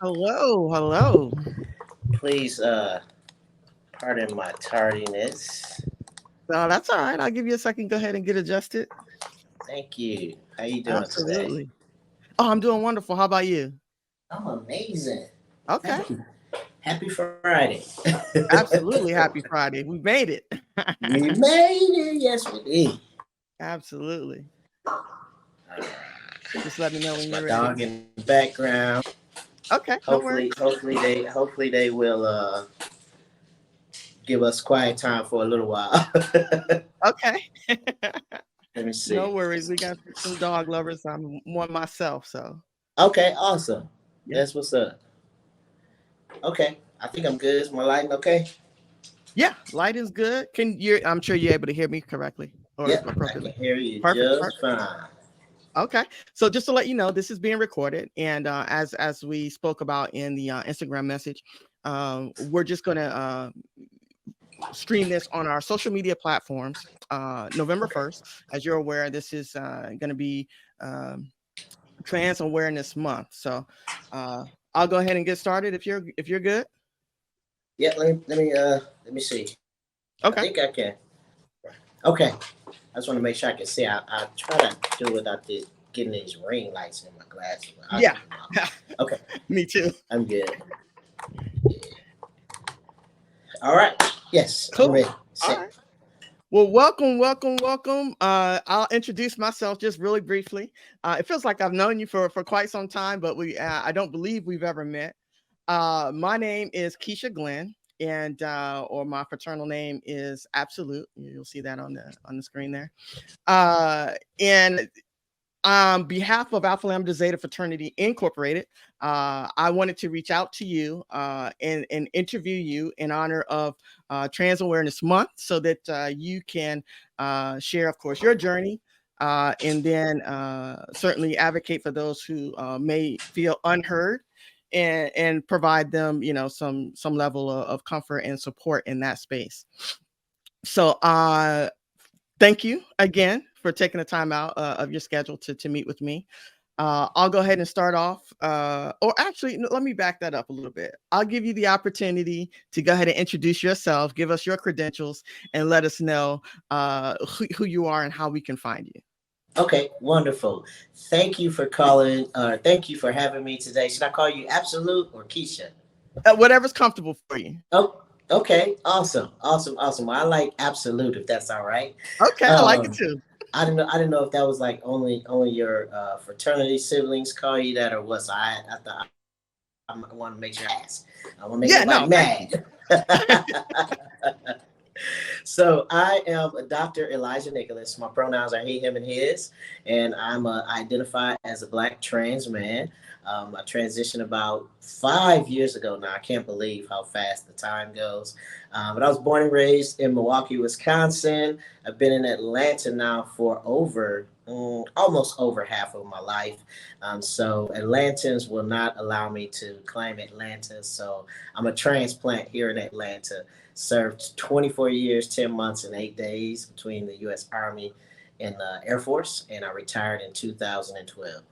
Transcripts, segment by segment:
Hello, hello. Please pardon my tardiness. No, that's all right. I'll give you a second. Go ahead and get adjusted. Thank you. How you doing today? Absolutely. Oh, I'm doing wonderful. How about you? I'm amazing. Okay. Happy Friday. Absolutely. Happy Friday. We made it. We made it. Yes, we did. Absolutely. All right. Just let me know That's when my you're ready. dog in the background. Okay. No worries. Hopefully they will give us quiet time for a little while. Okay. Let me see. No worries. We got some dog lovers. I'm one myself. So, Okay, awesome. yeah. That's what's up. Okay, I think I'm good. Is my lighting okay? Yeah. Light is good. I'm sure you're able to hear me correctly or Yep, I can appropriately. hear you Perfect. just Perfect. fine. Okay. So just to let you know, this is being recorded, and as we spoke about in the Instagram message, we're just going to stream this on our social media platforms November Okay. 1st. As you're aware, this is going to be um, Trans Awareness Month. So I'll go ahead and get started if you're good. Yeah, let me see. I Okay. think I can. Okay. I just want to make sure I can see. I try to do without this getting these ring lights in my glasses, but I'll Yeah. get them out. Okay, Me too. I'm good. All right. Yes, I'm Cool. ready. All Set. right. Well, welcome, welcome, welcome. I'll introduce myself just really briefly. It feels like I've known you for quite some time, but I don't believe we've ever met. My name is Keisha Glenn, and or my fraternal name is Absolute. You'll see that on the screen there. And on behalf of Alpha Lambda Zeta Fraternity Incorporated, I wanted to reach out to you and interview you in honor of Trans Awareness Month so that you can share, of course, your journey. And then certainly advocate for those who may feel unheard and provide them, some level of comfort and support in that space. So thank you again for taking the time out of your schedule to meet with me. I'll go ahead and start off, or actually, no, let me back that up a little bit. I'll give you the opportunity to go ahead and introduce yourself, give us your credentials, and let us know who you are and how we can find you. Okay, wonderful. Thank you for calling. Thank you for having me today. Should I call you Absolute or Keisha? Whatever's comfortable for you. Oh, okay. Awesome. Awesome. Awesome. Well, I like Absolute if that's all right. Okay, I like it Um, too. I didn't know. I didn't know if that was like only your fraternity siblings call you that or what. So I thought I want to make sure I ask. I want to make Yeah, nobody no, thank you. mad. So I am Dr. Elijah Nicholas. My pronouns are he, him, and his, and I'm identified as a Black trans man. I transitioned about 5 years ago now. I can't believe how fast the time goes. But I was born and raised in Milwaukee, Wisconsin. I've been in Atlanta now for almost over half of my life. So Atlantans will not allow me to claim Atlanta. So I'm a transplant here in Atlanta. Served 24 years, 10 months, and 8 days between the U.S. Army and the Air Force, and I retired in 2012.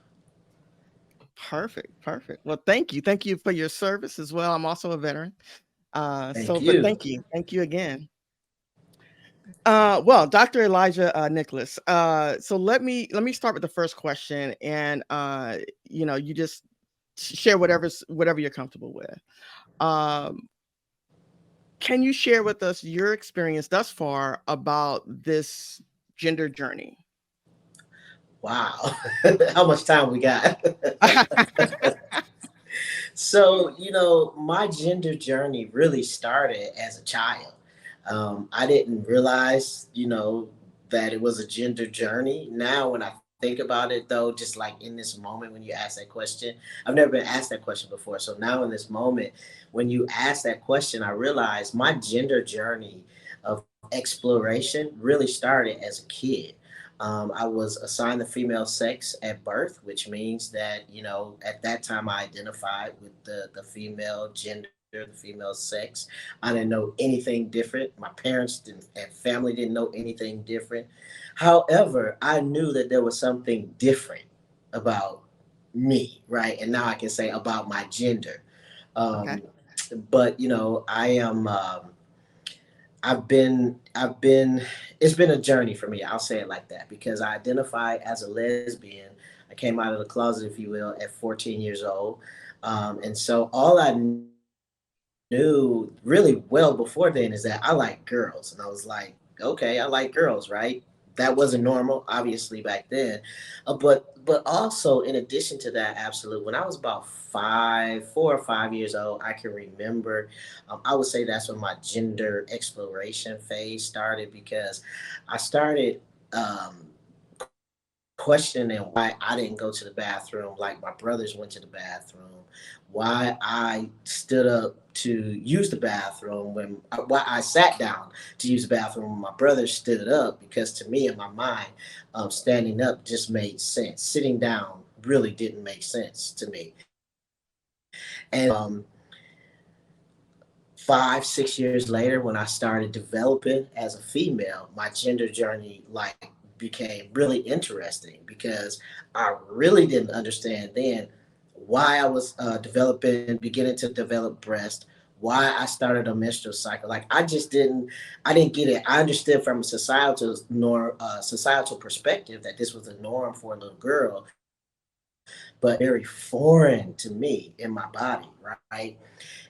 Perfect, perfect. Well, thank you for your service as well. I'm also a veteran. Thank But you. thank you again. Well, Dr. Elijah Nicholas. So let me start with the first question, and you just share whatever you're comfortable with. Um, can you share with us your experience thus far about this gender journey? Wow. How much time we got? So, my gender journey really started as a child. I didn't realize, that it was a gender journey. Now, when I think about it, though, just like in this moment when you ask that question, I've never been asked that question before. So now in this moment, when you ask that question, I realize my gender journey of exploration really started as a kid. I was assigned the female sex at birth, which means that, at that time I identified with the female gender, the female sex. I didn't know anything different. My parents didn't, and family didn't know anything different. However, I knew that there was something different about me, right? And now I can say about my gender. Okay. Um, but I am. I've been. It's been a journey for me. I'll say it like that because I identify as a lesbian. I came out of the closet, if you will, at 14 years old, and so all I knew really well before then is that I like girls, and I was like, okay, I like girls, right? That wasn't normal, obviously, back then, but also in addition to that, absolutely. When I was about 4 or 5 years old, I can remember. I would say that's when my gender exploration phase started because I started. Um, Questioning why I didn't go to the bathroom like my brothers went to the bathroom, why I stood up to use the bathroom why I sat down to use the bathroom when my brothers stood up, because to me in my mind, standing up just made sense. Sitting down really didn't make sense to me. And 5, 6 years later, when I started developing as a female, my gender journey like became really interesting because I really didn't understand then why I was beginning to develop breast, why I started a menstrual cycle. Like I didn't get it. I understood from a societal perspective that this was a norm for a little girl, but very foreign to me in my body, right?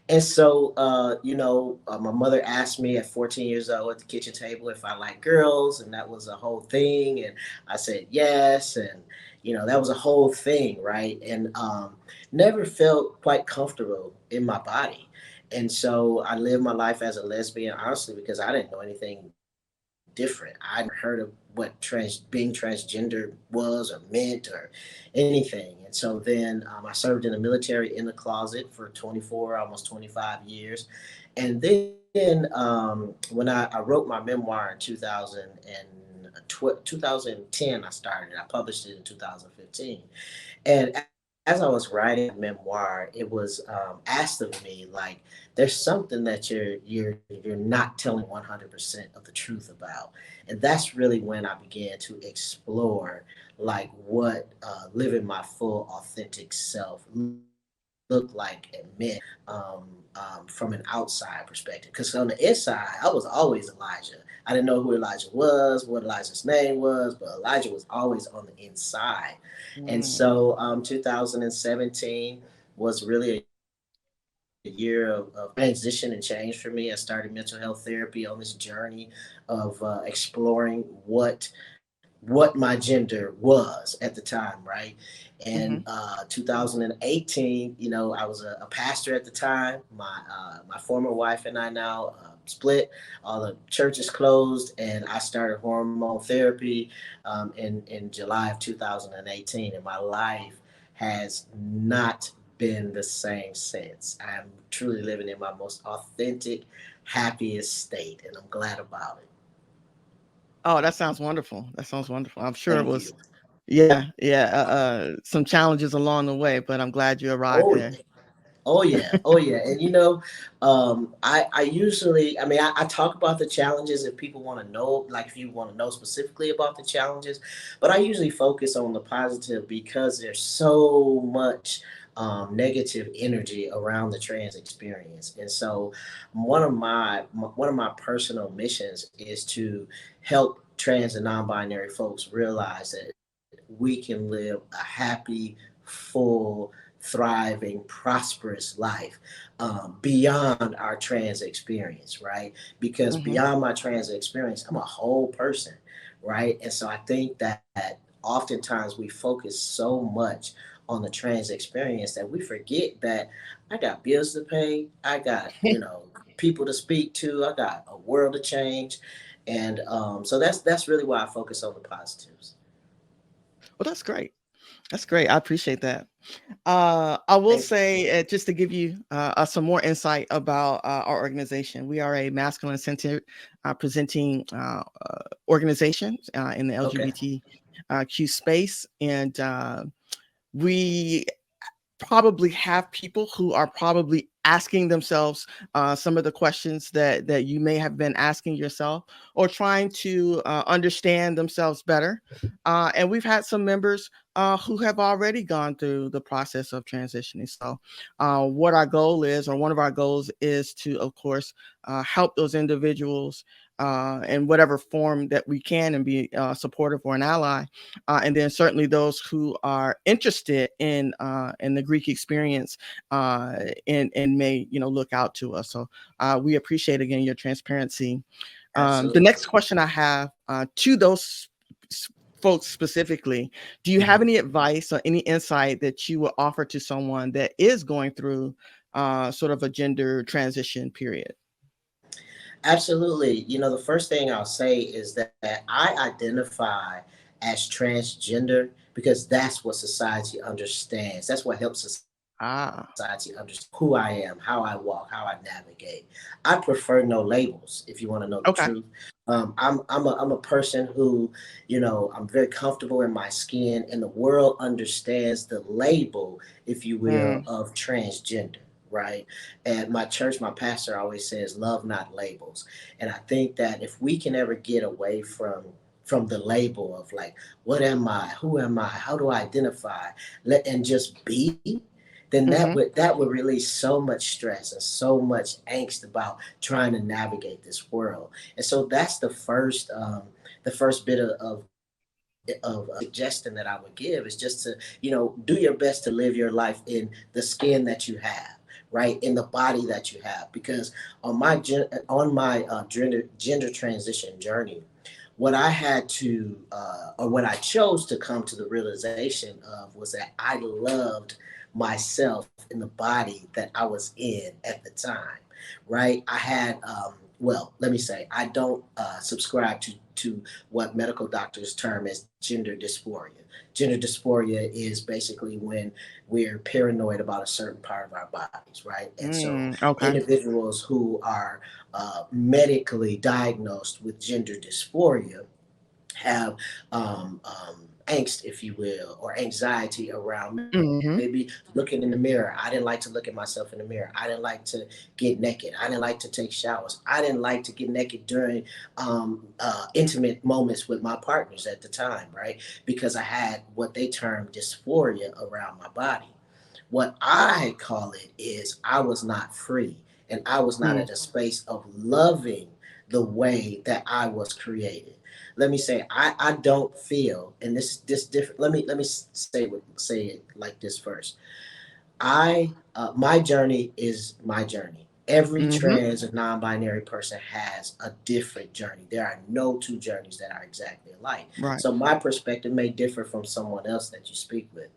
And so, my mother asked me at 14 years old at the kitchen table if I like girls, and that was a whole thing. And I said yes, and that was a whole thing, right? And never felt quite comfortable in my body. And so I lived my life as a lesbian, honestly, because I didn't know anything different. I hadn't heard of what being transgender was or meant or anything. And so then I served in the military in the closet for 24, almost 25 years. And then when I wrote my memoir in 2010, I started. I published it in 2015. And as I was writing a memoir, it was asked of me like, "There's something that you're not telling 100% of the truth about," and that's really when I began to explore like what living my full authentic self looked like and meant, from an outside perspective. Because on the inside, I was always Elijah. I didn't know who Elijah was, what Elijah's name was, but Elijah was always on the inside. And Mm. so 2017 was really a year of transition and change for me. I started mental health therapy on this journey of exploring what my gender was at the time, right? And Hmm. 2018, I was a pastor at the time. My former wife and I now split. All the churches closed, and I started hormone therapy in July of 2018. And my life has not been the same since. I'm truly living in my most authentic, happiest state, and I'm glad about it. Oh, that sounds wonderful. That sounds wonderful. I'm sure it Thank was, you. yeah, yeah, some challenges along the way, but I'm glad you arrived Oh, there. yeah. Oh yeah, oh yeah, and I usually, I mean, I talk about the challenges if people want to know, like if you want to know specifically about the challenges, but I usually focus on the positive because there's so much negative energy around the trans experience, and so one of my personal missions is to help trans and non-binary folks realize that we can live a happy, full, thriving, prosperous life beyond our trans experience, right? Because Hmm. beyond my trans experience, I'm a whole person, right? And so I think that oftentimes we focus so much on the trans experience that we forget that I got bills to pay, I got, people to speak to, I got a world to change. And so that's really why I focus on the positives. Well, that's great. That's great. I appreciate that. I will Thank you. say, just to give you some more insight about our organization, we are a masculine centered presenting organization in the Okay. LGBTQ space. And we probably have people who are probably asking themselves some of the questions that you may have been asking yourself, or trying to understand themselves better. And we've had some members who have already gone through the process of transitioning. So, what our goal is, or one of our goals, is to, of course, help those individuals in whatever form that we can, and be supportive or an ally. And then certainly those who are interested in the Greek experience, and may look out to us. So we appreciate again your transparency. The Absolutely. next question I have to those folks specifically: do you have Mhm. any advice or any insight that you would offer to someone that is going through sort of a gender transition period? Absolutely. The first thing I'll say is that I identify as transgender because that's what society understands. That's what helps Ah, society understand who I am, how I walk, how I navigate. I prefer no labels, if you want to know the okay. truth. I'm a person who, I'm very comfortable in my skin, and the world understands the label, if you will, Mm, of transgender. Right. And my church, my pastor always says, love, not labels. And I think that if we can ever get away from the label of like, what am I? Who am I? How do I identify? And just be, then that mm-hmm. would that would release so much stress and so much angst about trying to navigate this world. And so that's the first bit of suggestion that I would give is just to do your best to live your life in the skin that you have, right, in the body that you have, because on my gender transition journey, what I had to, or what I chose to come to the realization of, was that I loved myself in the body that I was in at the time, right? I had, well, let me say, I don't subscribe to what medical doctors term as gender dysphoria. Gender dysphoria is basically when we're paranoid about a certain part of our bodies, right? And so Okay. individuals who are medically diagnosed with gender dysphoria have angst, if you will, or anxiety around Mm-hmm. maybe looking in the mirror. I didn't like to look at myself in the mirror. I didn't like to get naked. I didn't like to take showers. I didn't like to get naked during intimate moments with my partners at the time, right? Because I had what they term dysphoria around my body. What I call it is I was not free, and I was not at a space of loving the way that I was created. Let me say, I don't feel, and this different. Let me say it like this first. My journey is my journey. Every Mm-hmm. trans or non-binary person has a different journey. There are no two journeys that are exactly alike. Right. So my perspective may differ from someone else that you speak with.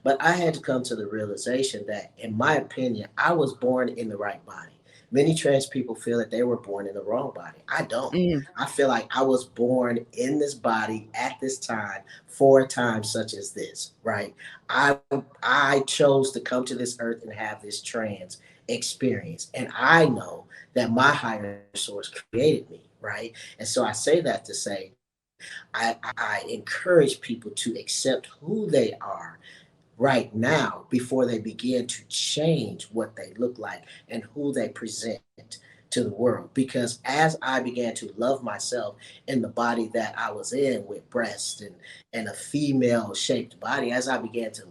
But I had to come to the realization that, in my opinion, I was born in the right body. Many trans people feel that they were born in the wrong body. I don't. Mm, I feel like I was born in this body at this time for a time such as this, right? I I chose to come to this earth and have this trans experience. And I know that my higher source created me, right? And so I say that to say I encourage people to accept who they are right now before they begin to change what they look like and who they present to the world. Because as I began to love myself in the body that I was in, with breasts and a female shaped body, as I began to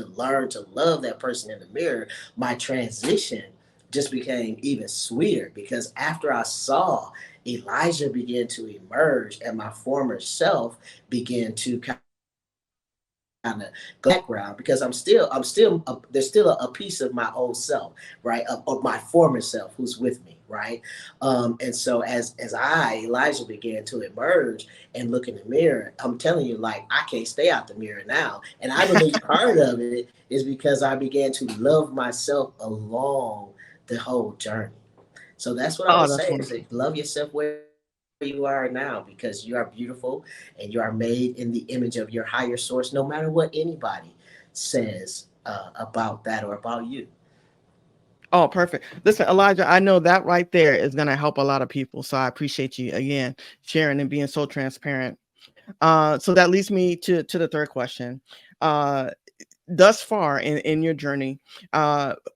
learn to love that person in the mirror, my transition just became even sweeter, because after I saw Elijah begin to emerge and my former self began to kind of background, because there's still a piece of my old self, right, of my former self who's with me, right. And so as Elijah began to emerge and look in the mirror, I'm telling you, like, I can't stay out the mirror now. And I believe part of it is because I began to love myself along the whole journey. So that's what I oh, would that's say, is wonderful. that love yourself where you are now, because you are beautiful and you are made in the image of your higher source, no matter what anybody says about that or about you. Oh, perfect. Listen, Elijah, I know that right there is going to help a lot of people. So I appreciate you again sharing and being so transparent. So that leads me to the third question. Uh, thus far in your journey,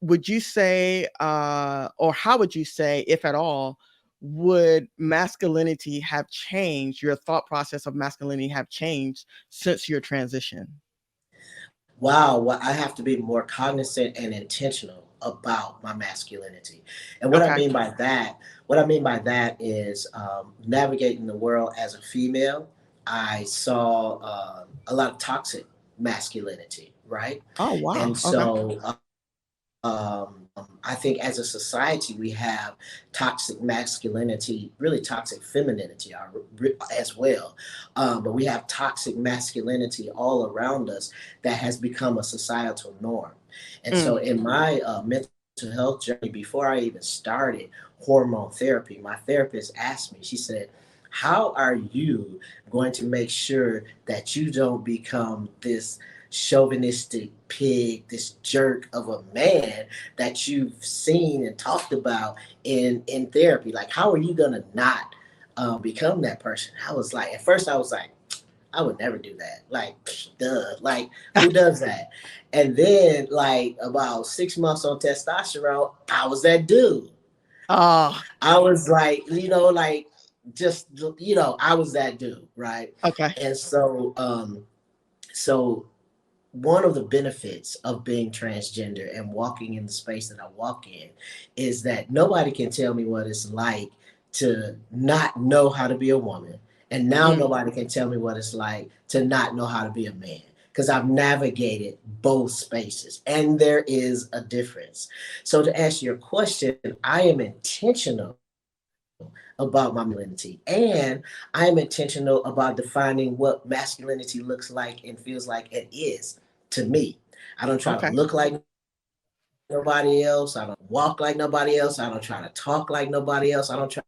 would you say, or how would you say, if at all, would masculinity have changed? Your thought process of masculinity have changed since your transition? Wow, well, I have to be more cognizant and intentional about my masculinity. And what I Okay. mean by that, what I mean by that is navigating the world as a female. I saw a lot of toxic masculinity, right? Oh, wow. And Okay. so I think as a society we have toxic masculinity, really toxic femininity as well. But we have toxic masculinity all around us that has become a societal norm. And so Mm. in my mental health journey, before I even started hormone therapy, my therapist asked me, she said, how are you going to make sure that you don't become this chauvinistic pig, this jerk of a man that you've seen and talked about in therapy? Like, how are you gonna not become that person? I was like, at first, I was like, I would never do that. Like, duh. Like, who does that? And then, like, about 6 months on testosterone, I was that dude. Oh, I was like, like just, I was that dude, right? okay. And so one of the benefits of being transgender and walking in the space that I walk in is that nobody can tell me what it's like to not know how to be a woman. And now Mm. nobody can tell me what it's like to not know how to be a man because I've navigated both spaces and there is a difference. So, to answer your question, I am intentional about my masculinity and I am intentional about defining what masculinity looks like and feels like and is to me. I don't try to Okay. look like nobody else. I don't walk like nobody else. I don't try to talk like nobody else. I don't try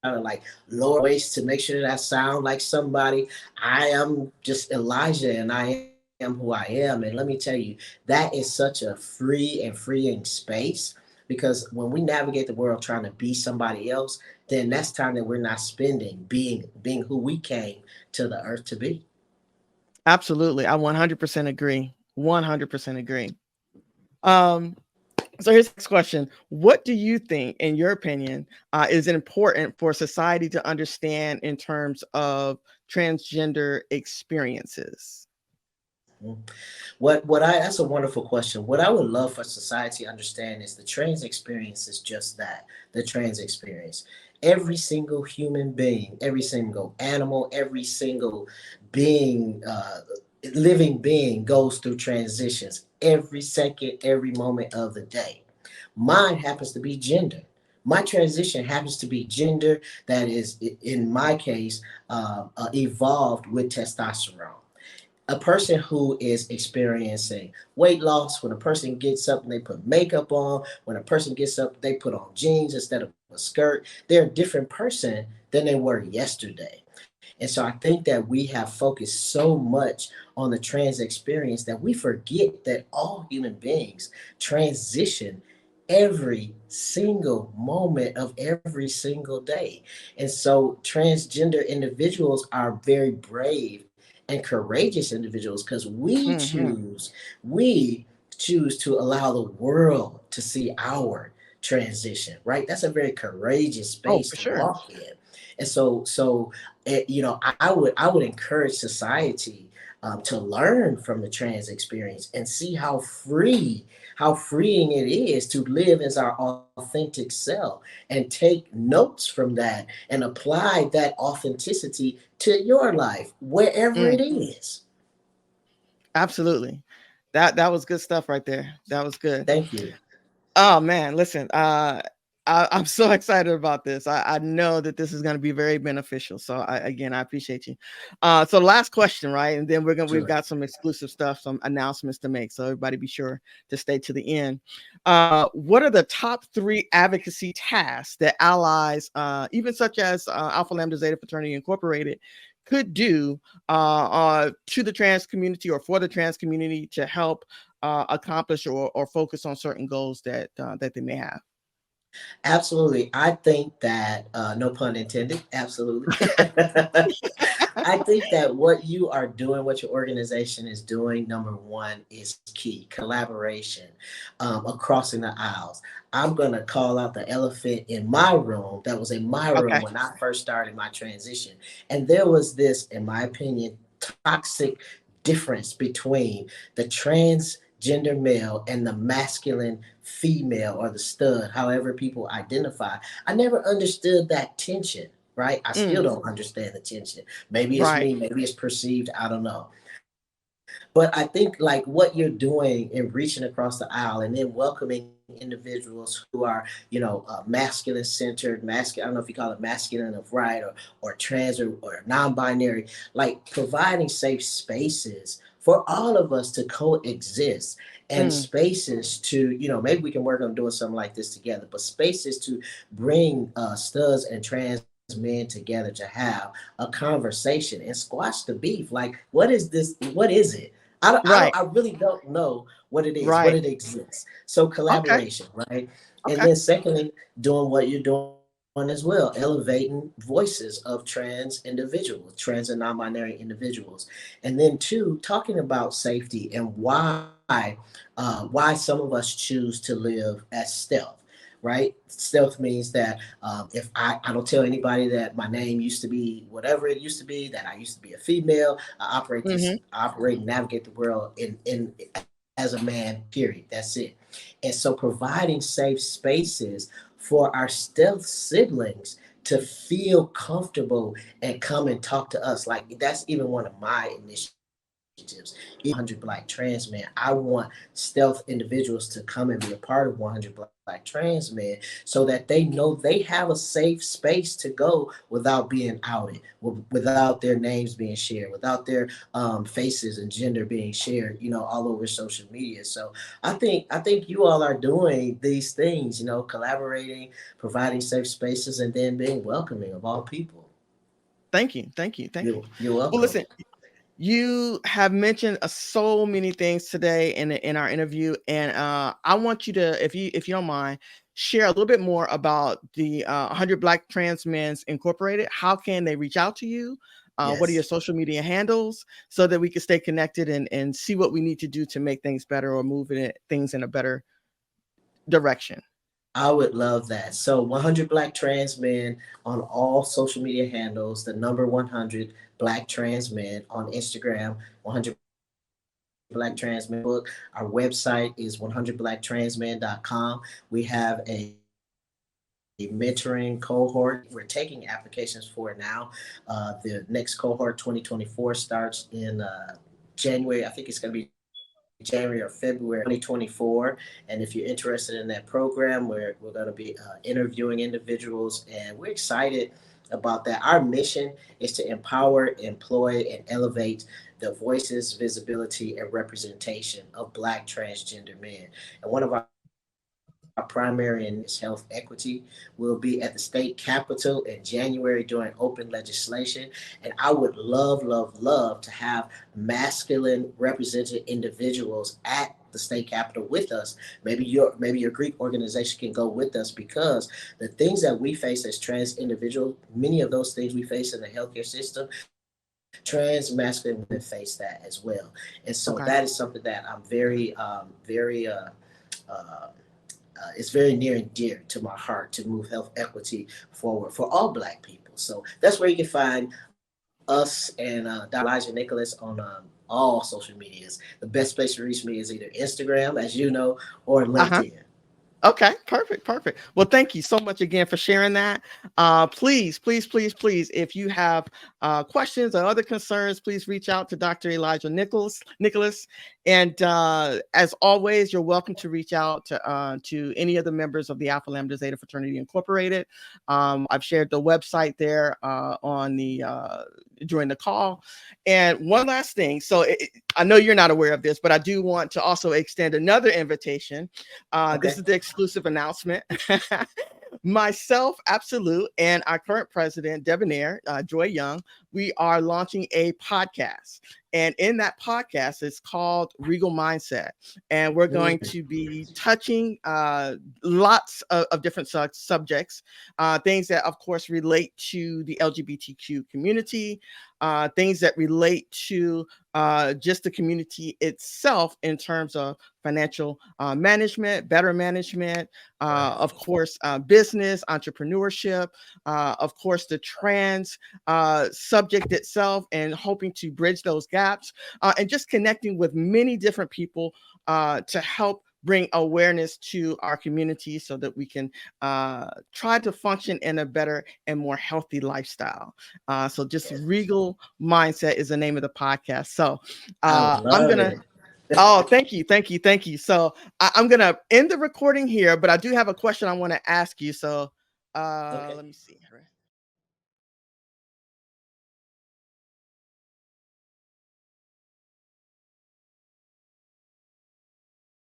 to like lower my voice to make sure that I sound like somebody. I am just Elijah and I am who I am. And let me tell you, that is such a free and freeing space because when we navigate the world trying to be somebody else, then that's time that we're not spending being who we came to the earth to be. Absolutely. I 100% agree. 100% agree. Um, so here's the next question. What do you think, in your opinion, is important for society to understand in terms of transgender experiences? Mhm. What I That's a wonderful question. What I would love for society to understand is the trans experience is just that, the trans experience. Every single human being, every single animal, every single being, living being goes through transitions every second, every moment of the day. Mine happens to be gender. My transition happens to be gender that is, in my case, evolved with testosterone. A person who is experiencing weight loss, when a person gets up and they put makeup on, when a person gets up, they put on jeans instead of a skirt, they're a different person than they were yesterday. And so I think that we have focused so much on the trans experience that we forget that all human beings transition every single moment of every single day. And so transgender individuals are very brave and courageous individuals because Hmm. we choose to allow the world to see our transition, right? That's a very courageous Oh, space for to sure. walk in. And I would encourage society to learn from the trans experience and see how freeing it is to live as our authentic self and take notes from that and apply that authenticity to your life wherever Mm, it is. absolutely. That was good stuff right there. That was good. Thank you. Oh man, listen, I'm so excited about this. I know that this is going to be very beneficial. So I appreciate you. So last question, right? And then we've Sure. got some exclusive stuff, some announcements to make. So everybody be sure to stay to the end. What are the top three advocacy tasks that allies, even such as Alpha Lambda Zeta Fraternity Incorporated, could do to the trans community or for the trans community to help accomplish or focus on certain goals that they may have. Absolutely. I think that, no pun intended, absolutely. I think that what you are doing, what your organization is doing, number one, is key collaboration, crossing the aisles. I'm going to call out the elephant in my room that was in my room Okay. when I first started my transition. And there was this, in my opinion, toxic difference between the transgender male and the masculine female or the stud, however people identify. I never understood that tension, right? I still Mm, don't understand the tension. Maybe it's right. me, maybe it's perceived, I don't know. But I think like what you're doing in reaching across the aisle and then welcoming individuals who are, masculine centered, masculine, I don't know if you call it masculine of right or trans or non-binary, like providing safe spaces for all of us to coexist and Mm, spaces to, maybe we can work on doing something like this together, but spaces to bring studs and trans men together to have a conversation and squash the beef. Like, what is this? What is it? right. I really don't know what it is, but Right. it exists. So Okay. collaboration, right? And Okay. then secondly, doing what you're doing as well, elevating voices of trans individuals, trans and non-binary individuals. And then two, talking about safety and why some of us choose to live as stealth, right? Stealth means that if I don't tell anybody that my name used to be whatever it used to be, that I used to be a female, Mm-hmm. I operate and navigate the world in as a man, period. That's it. And so providing safe spaces for our stealth siblings to feel comfortable and come and talk to us. Like that's even one of my initiatives. Even 100 Black Trans Men, I want stealth individuals to come and be a part of 100 Black Trans Men so that they know they have a safe space to go without being outed, without their names being shared, without their faces and gender being shared, all over social media. So I think you all are doing these things, collaborating, providing safe spaces, and then being welcoming of all people. Thank you. Thank you. Thank you. You're Well, welcome. listen, you have mentioned so many things today in our interview, and I want you to, if you don't mind, share a little bit more about the 100 Black Trans Men's Incorporated. How can they reach out to you? What are your Yes. social media handles so that we can stay connected and see what we need to do to make things better or move things in a better direction? I would love that. So 100 Black Trans Men on all social media handles, the number 100 Black Trans Men on Instagram, 100 Black Trans Men Facebook. Our website is 100blacktransmen.com. We have a mentoring cohort. We're taking applications for it now. The next cohort 2024 starts in January. I think it's going to be January or February 2024. And if you're interested in that program, we're going to be interviewing individuals, and we're excited about that. Our mission is to empower, employ, and elevate the voices, visibility, and representation of Black transgender men. And one of our primary initiatives is health equity. We'll be at the state capitol in January during open legislation. And I would love to have masculine represented individuals at the state capitol with us. Maybe your Greek organization can go with us, because the things that we face as trans individuals, many of those things we face in the healthcare system, trans masculine women face that as well. And so that is Okay. something that I'm uh, it's very near and dear to my heart to move health equity forward for all Black people. So that's where you can find us and Dr. Elijah Nicholas on all social medias. The best place to reach me is either Instagram, as you know, or Uh-huh. LinkedIn. Okay, perfect, perfect. Well, thank you so much again for sharing that. Please, if you have questions or other concerns, please reach out to Dr. Elijah Nicholas. And as always, you're welcome to reach out to any of the members of the Alpha Lambda Zeta Fraternity Incorporated. I've shared the website there on the during the call. And one last thing. So I know you're not aware of this, but I do want to also extend another invitation. This Okay. is the exclusive announcement. Myself, Absolute, and our current president, Debonair, Joy Young, we are launching a podcast. And in that podcast, it's called Regal Mindset. And we're going Mm, to be touching lots of different subjects, things that, of course, relate to the LGBTQ community, things that relate to just the community itself in terms of financial management, better management, right. of course, business, entrepreneurship, of course, the trans subject itself, and hoping to bridge those gaps gaps, and just connecting with many different people to help bring awareness to our community so that we can try to function in a better and more healthy lifestyle. So just Regal Mindset is the name of the podcast. So I I'm love gonna it. oh, thank you, thank you, thank you. So I'm gonna end the recording here, but I do have a question I want to ask you. So Okay. let me see.